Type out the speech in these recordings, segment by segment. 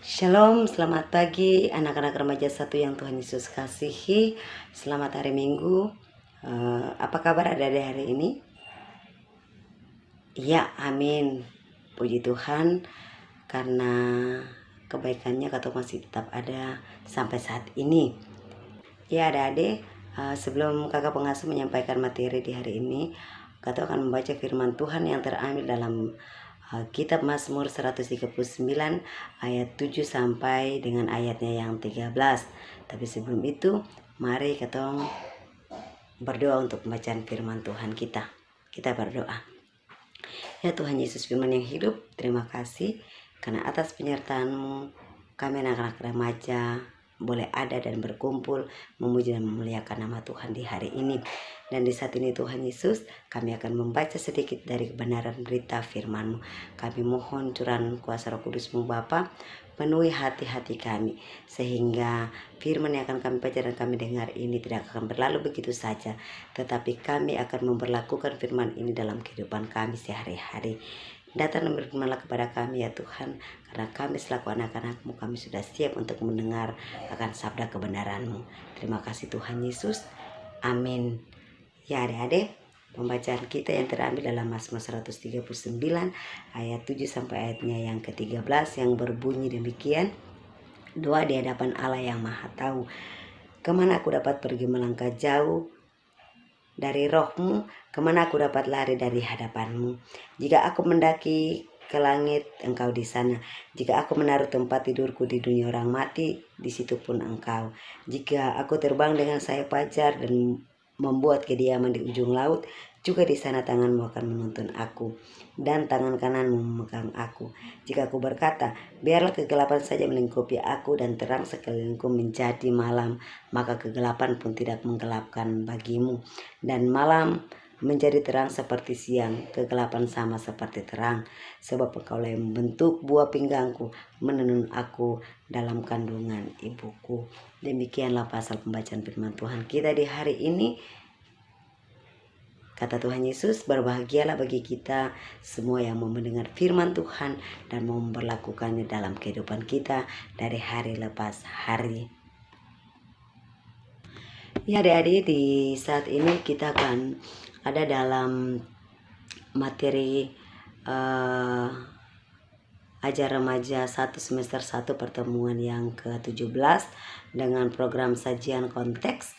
Shalom, selamat pagi anak-anak remaja satu yang Tuhan Yesus kasihi. Selamat hari Minggu. Apa kabar ada di hari ini? Ya, amin. Puji Tuhan karena kebaikannya Kak masih tetap ada sampai saat ini. Ya, adik-adik, sebelum kakak pengasuh menyampaikan materi di hari ini, Kak akan membaca firman Tuhan yang terambil dalam Kitab Mazmur 139 ayat 7 sampai dengan ayatnya yang 13. Tapi sebelum itu, mari kita berdoa untuk pembacaan firman Tuhan kita. Kita berdoa. Ya Tuhan Yesus firman yang hidup, terima kasih karena atas penyertaan-Mu kami anak-anak remaja boleh ada dan berkumpul memuji dan memuliakan nama Tuhan di hari ini. Dan di saat ini Tuhan Yesus, kami akan membaca sedikit dari kebenaran berita firman-Mu. Kami mohon curahan kuasa Roh Kudus-Mu Bapa, penuhi hati-hati kami, sehingga firman yang akan kami baca dan kami dengar ini tidak akan berlalu begitu saja, tetapi kami akan memperlakukan firman ini dalam kehidupan kami sehari-hari. Datang dan berfirmanlah kepada kami ya Tuhan, karena kami selaku anak-anak-Mu, kami sudah siap untuk mendengar akan sabda kebenaran-Mu. Terima kasih Tuhan Yesus. Amin. Ya adik-adik, pembacaan kita yang terambil dalam Mazmur 139 ayat 7 sampai ayatnya yang ke-13 yang berbunyi demikian. Doa di hadapan Allah yang Maha Tahu. Kemana aku dapat pergi melangkah jauh dari Roh-Mu, kemana aku dapat lari dari hadapan-Mu? Jika aku mendaki ke langit, Engkau di sana. Jika aku menaruh tempat tidurku di dunia orang mati, di situ pun Engkau. Jika aku terbang dengan sayap fajar dan membuat kediaman di ujung laut, juga di sana tangan-Mu akan menuntun aku, dan tangan kanan-Mu memegang aku. Jika aku berkata, biarlah kegelapan saja melingkupi aku dan terang sekelilingku menjadi malam, maka kegelapan pun tidak menggelapkan bagimu, dan malam menjadi terang seperti siang, kegelapan sama seperti terang. Sebab Engkaulah yang membentuk buah pinggangku, menenun aku dalam kandungan ibuku. Demikianlah pasal pembacaan firman Tuhan kita di hari ini. Kata Tuhan Yesus, berbahagialah bagi kita semua yang mau mendengar firman Tuhan dan mau memperlakukannya dalam kehidupan kita dari hari lepas hari. Ya adik-adik, di saat ini kita akan ada dalam materi ajar remaja 1 semester 1 pertemuan yang ke-17 dengan program sajian konteks.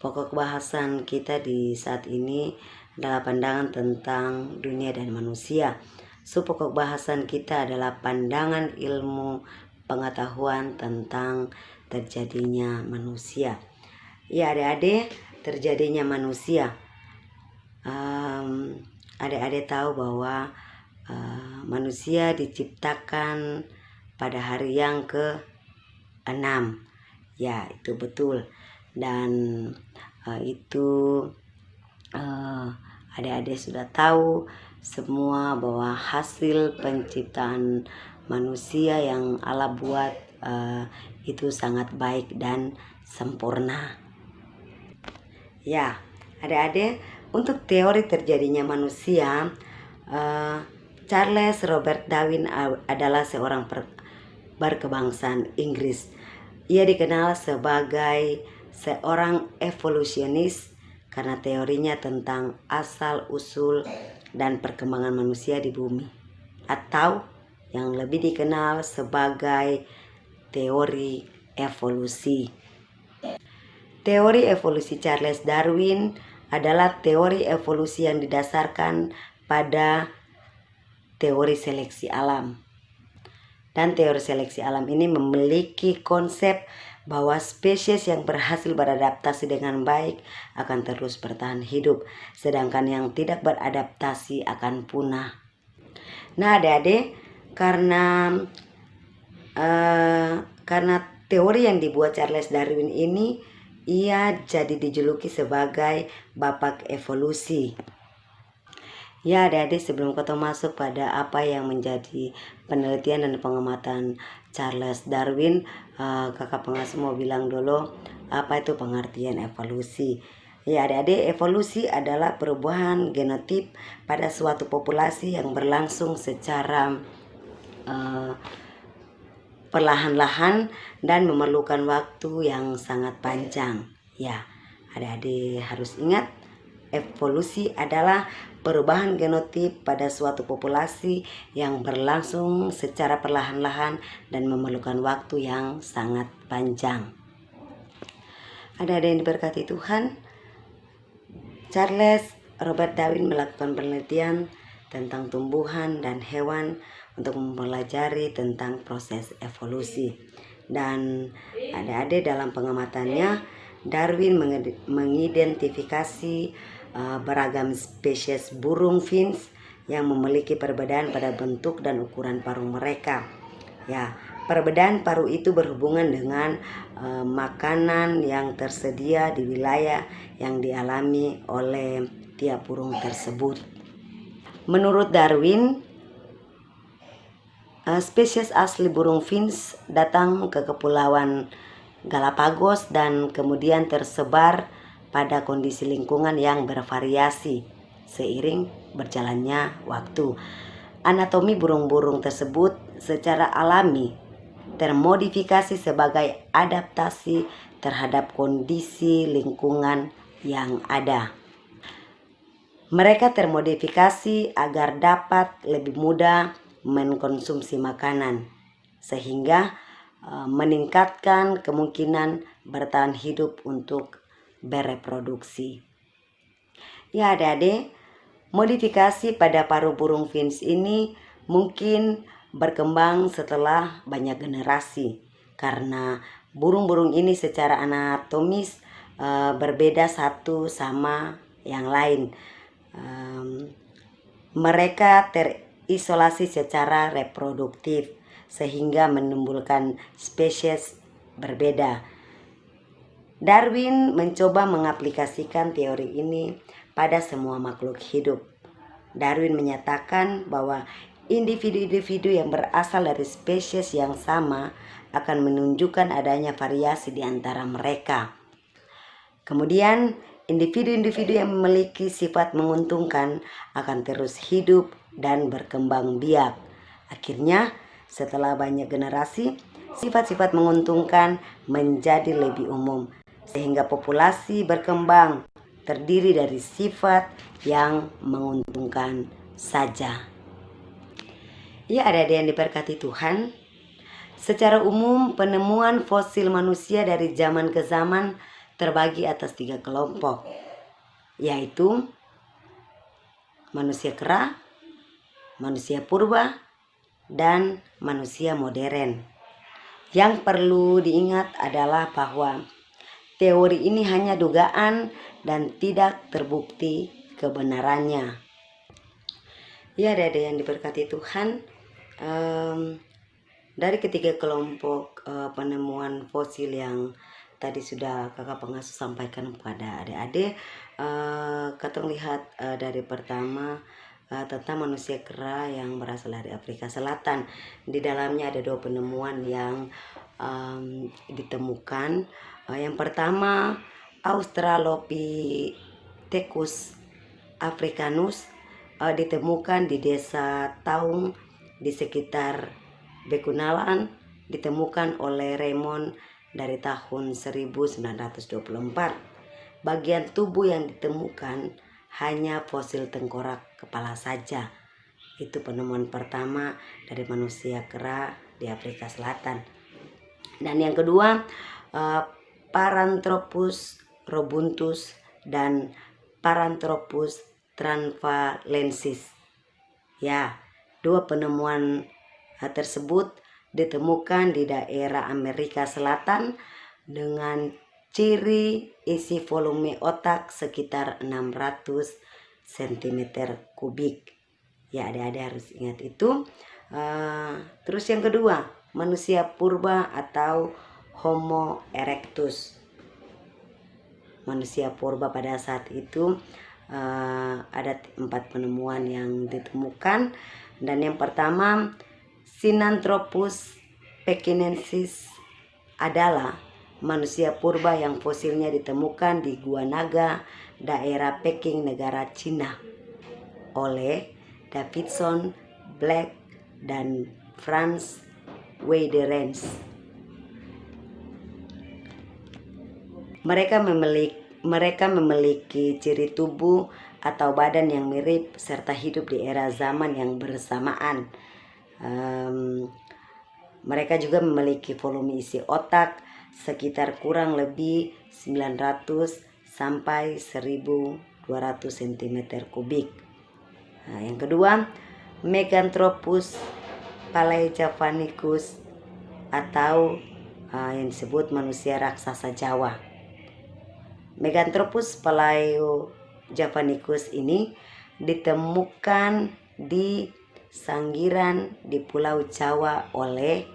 Pokok bahasan kita di saat ini adalah pandangan tentang dunia dan manusia. Pokok bahasan kita adalah pandangan ilmu pengetahuan tentang terjadinya manusia. Ya adik-adik, terjadinya manusia. Adik-adik tahu bahwa manusia diciptakan pada hari yang ke-6. Ya, itu betul. Dan itu adik-adik sudah tahu semua bahwa hasil penciptaan manusia yang Allah buat itu sangat baik dan sempurna. Ya, adik-adik, untuk teori terjadinya manusia, Charles Robert Darwin adalah seorang berkebangsaan Inggris. Ia dikenal sebagai seorang evolusionis karena teorinya tentang asal-usul dan perkembangan manusia di bumi, atau yang lebih dikenal sebagai teori evolusi. Teori evolusi Charles Darwin adalah teori evolusi yang didasarkan pada teori seleksi alam. Dan teori seleksi alam ini memiliki konsep bahwa spesies yang berhasil beradaptasi dengan baik akan terus bertahan hidup, sedangkan yang tidak beradaptasi akan punah. Nah adik-adik, karena teori yang dibuat Charles Darwin ini, ia jadi dijuluki sebagai bapak evolusi. Ya adik-adik, sebelum kita masuk pada apa yang menjadi penelitian dan pengamatan Charles Darwin, kakak pengasuh mau bilang dulu apa itu pengertian evolusi. Ya adik-adik, evolusi adalah perubahan genotip pada suatu populasi yang berlangsung secara perlahan-lahan dan memerlukan waktu yang sangat panjang. Ya, adik-adik harus ingat, evolusi adalah perubahan genotip pada suatu populasi yang berlangsung secara perlahan-lahan dan memerlukan waktu yang sangat panjang. Adik-adik yang diberkati Tuhan, Charles Robert Darwin melakukan penelitian tentang tumbuhan dan hewan untuk mempelajari tentang proses evolusi. Dan adik-adik dalam pengamatannya, Darwin mengidentifikasi beragam spesies burung finch yang memiliki perbedaan pada bentuk dan ukuran paruh mereka. Ya, perbedaan paruh itu berhubungan dengan makanan yang tersedia di wilayah yang dialami oleh tiap burung tersebut. Menurut Darwin, spesies asli burung finch datang ke Kepulauan Galapagos dan kemudian tersebar pada kondisi lingkungan yang bervariasi seiring berjalannya waktu. Anatomi burung-burung tersebut secara alami termodifikasi sebagai adaptasi terhadap kondisi lingkungan yang ada. Mereka termodifikasi agar dapat lebih mudah mengkonsumsi makanan, sehingga meningkatkan kemungkinan bertahan hidup untuk bereproduksi. Ya adik-adik, modifikasi pada paruh burung finch ini mungkin berkembang setelah banyak generasi, karena burung-burung ini secara anatomis berbeda satu sama yang lain. Mereka terisolasi secara reproduktif sehingga menimbulkan spesies berbeda. Darwin mencoba mengaplikasikan teori ini pada semua makhluk hidup. Darwin menyatakan bahwa individu-individu yang berasal dari spesies yang sama akan menunjukkan adanya variasi di antara mereka. Kemudian, individu-individu yang memiliki sifat menguntungkan akan terus hidup dan berkembang biak. Akhirnya, setelah banyak generasi, sifat-sifat menguntungkan menjadi lebih umum, sehingga populasi berkembang terdiri dari sifat yang menguntungkan saja. Ya adik-adik yang diberkati Tuhan, secara umum penemuan fosil manusia dari zaman ke zaman terbagi atas 3 kelompok, yaitu manusia kera, manusia purba, dan manusia modern. Yang perlu diingat adalah bahwa teori ini hanya dugaan dan tidak terbukti kebenarannya. Ya adik-adik yang diberkati Tuhan, dari ketiga kelompok penemuan fosil yang tadi sudah kakak pengasuh sampaikan kepada adik-adik, kita lihat dari pertama tentang manusia kera yang berasal dari Afrika Selatan. Di dalamnya ada 2 penemuan yang ditemukan. Yang pertama, Australopithecus africanus ditemukan di desa Taung di sekitar Bechuanaland, ditemukan oleh Raymond dari tahun 1924. Bagian tubuh yang ditemukan hanya fosil tengkorak kepala saja. Itu penemuan pertama dari manusia kera di Afrika Selatan. Dan yang kedua, Paranthropus robustus dan Paranthropus transvalensis. Ya, 2 penemuan tersebut ditemukan di daerah Amerika Selatan dengan ciri isi volume otak sekitar 600 cm kubik. Ya adik-adik harus ingat itu. Terus yang kedua, manusia purba atau Homo erectus. Manusia purba pada saat itu ada 4 penemuan yang ditemukan. Dan yang pertama, Sinanthropus pekinensis adalah manusia purba yang fosilnya ditemukan di Gua Naga, daerah Peking, negara Cina, oleh Davidson, Black, dan Franz Waderens. Mereka memiliki ciri tubuh atau badan yang mirip serta hidup di era zaman yang bersamaan. Mereka juga memiliki volume isi otak sekitar kurang lebih 900 sampai 1200 cm3. Yang kedua, Meganthropus palaejavanicus atau yang disebut manusia raksasa Jawa. Meganthropus palaejavanicus ini ditemukan di Sangiran di Pulau Jawa oleh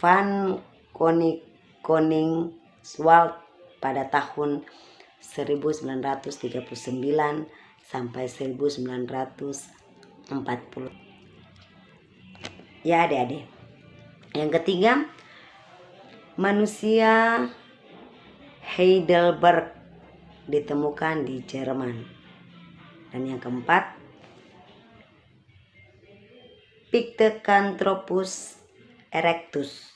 Van Koningswald pada tahun 1939 sampai 1940. Ya adik-adik. Yang ketiga, manusia Heidelberg ditemukan di Jerman. Dan yang keempat, Pithecanthropus erectus.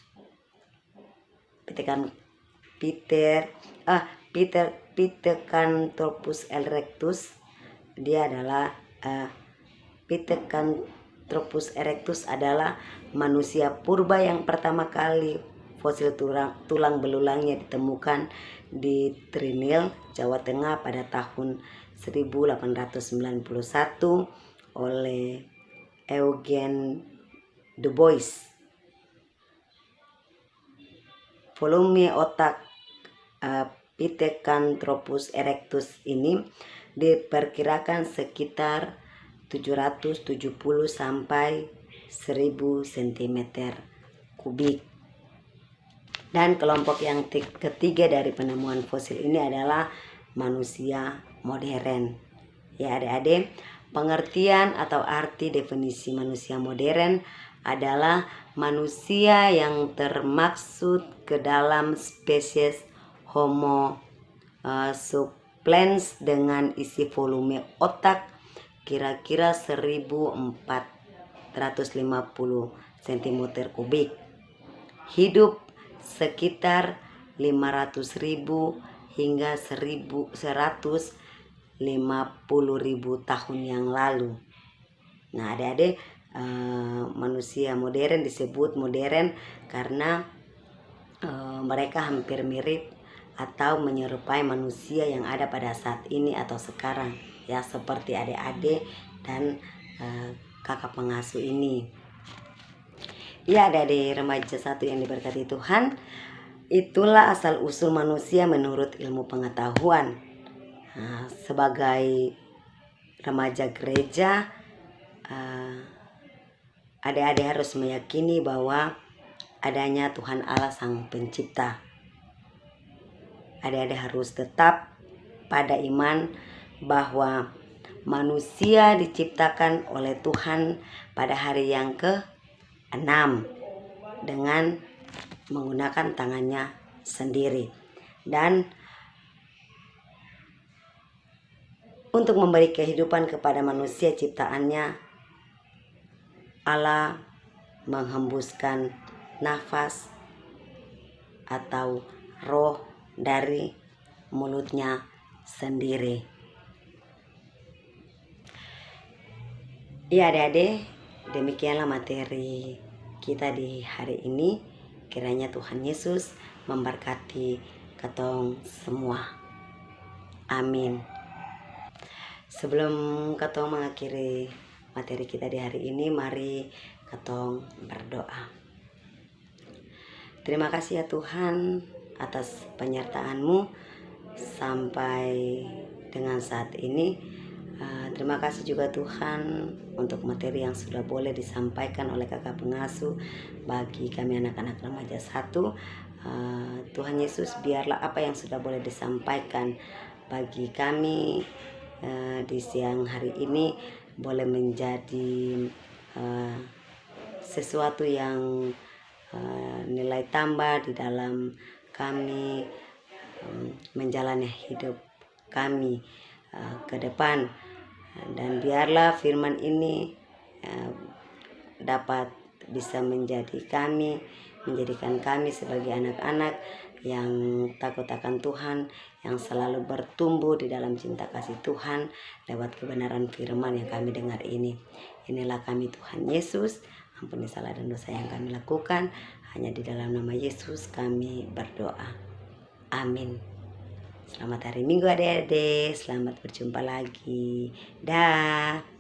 Pithecanthropus erectus dia adalah Pithecanthropus erectus adalah manusia purba yang pertama kali fosil tulang belulangnya ditemukan di Trinil, Jawa Tengah pada tahun 1891 oleh Eugene Dubois. Volume otak Pithecanthropus erectus ini diperkirakan sekitar 770 sampai 1000 cm3. Dan kelompok yang ketiga dari penemuan fosil ini adalah manusia modern. Ya adik-adik, pengertian atau arti definisi manusia modern adalah manusia yang termaksud ke dalam spesies Homo sapiens dengan isi volume otak kira-kira 1450 cm3, hidup sekitar 500.000 hingga 150.000 tahun yang lalu. Nah adik-adik, manusia modern disebut modern karena mereka hampir mirip atau menyerupai manusia yang ada pada saat ini atau sekarang, ya, seperti adik-adik dan kakak pengasuh ini. Ya adik-adik remaja 1 yang diberkati Tuhan, itulah asal usul manusia menurut ilmu pengetahuan. Sebagai remaja gereja, adik-adik harus meyakini bahwa adanya Tuhan Allah Sang Pencipta. Adik-adik harus tetap pada iman bahwa manusia diciptakan oleh Tuhan pada hari yang ke-6 dengan menggunakan tangannya sendiri. Dan untuk memberi kehidupan kepada manusia ciptaannya, Allah menghembuskan nafas atau roh dari mulutnya sendiri. Ya adik-adik, demikianlah materi kita di hari ini. Kiranya Tuhan Yesus memberkati ketong semua. Amin. Sebelum ketong mengakhiri materi kita di hari ini, mari ketong berdoa. Terima kasih ya Tuhan atas penyertaan-Mu sampai dengan saat ini. Terima kasih juga Tuhan untuk materi yang sudah boleh disampaikan oleh kakak pengasuh bagi kami anak-anak remaja 1. Tuhan Yesus, biarlah apa yang sudah boleh disampaikan bagi kami di siang hari ini boleh menjadi sesuatu yang nilai tambah di dalam kami menjalani hidup kami ke depan. Dan biarlah firman ini dapat bisa menjadikan kami sebagai anak-anak yang takut akan Tuhan, yang selalu bertumbuh di dalam cinta kasih Tuhan lewat kebenaran firman yang kami dengar ini. Inilah kami Tuhan Yesus, ampuni salah dan dosa yang kami lakukan. Hanya di dalam nama Yesus kami berdoa. Amin. Selamat hari Minggu adik-adik, selamat berjumpa lagi. Dah.